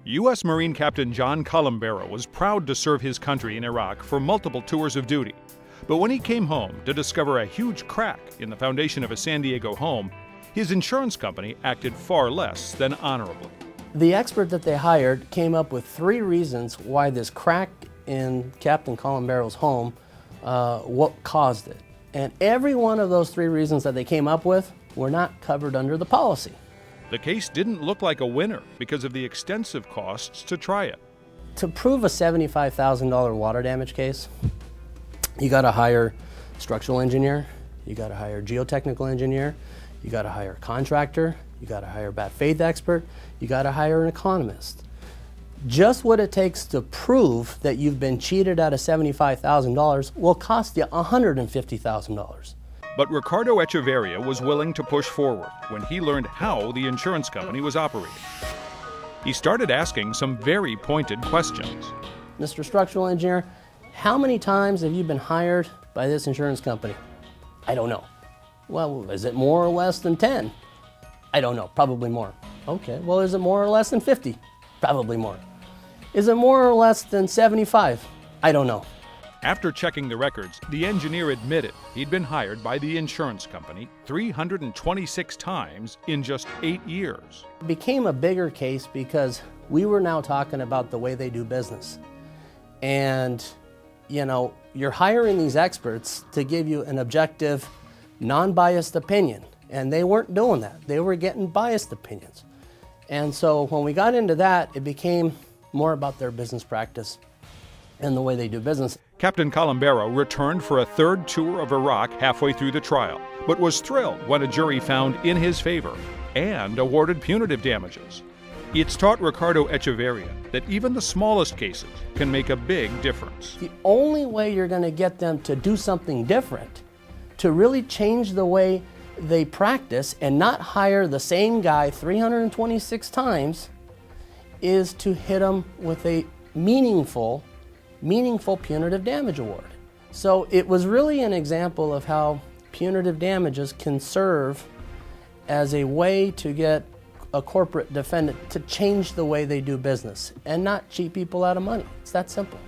U.S. Marine Captain John Colombero was proud to serve his country in Iraq for multiple tours of duty. But when he came home to discover a huge crack in the foundation of a San Diego home, his insurance company acted far less than honorably. The expert that they hired came up with 3 reasons why this crack in Captain Colombero's home, what caused it. And every one of those 3 reasons that they came up with were not covered under the policy. The case didn't look like a winner because of the extensive costs to try it. To prove a $75,000 water damage case, you got to hire a structural engineer, you got to hire a geotechnical engineer, you got to hire a contractor, you got to hire a bad faith expert, you got to hire an economist. Just what it takes to prove that you've been cheated out of $75,000 will cost you $150,000. But Ricardo Echeverria was willing to push forward when he learned how the insurance company was operating. He started asking some very pointed questions. Mr. Structural Engineer, how many times have you been hired by this insurance company? I don't know. Well, is it more or less than 10? I don't know, probably more. Okay, well, is it more or less than 50? Probably more. Is it more or less than 75? I don't know. After checking the records, the engineer admitted he'd been hired by the insurance company 326 times in just 8 years. It became a bigger case because we were now talking about the way they do business. And, you know, you're hiring these experts to give you an objective, non-biased opinion. And they weren't doing that. They were getting biased opinions. And so when we got into that, it became more about their business practice and the way they do business. Captain Colombero returned for a 3rd tour of Iraq halfway through the trial, but was thrilled when a jury found in his favor and awarded punitive damages. It's taught Ricardo Echeverria that even the smallest cases can make a big difference. The only way you're going to get them to do something different, to really change the way they practice and not hire the same guy 326 times, is to hit them with a meaningful punitive damage award. So it was really an example of how punitive damages can serve as a way to get a corporate defendant to change the way they do business and not cheat people out of money. It's that simple.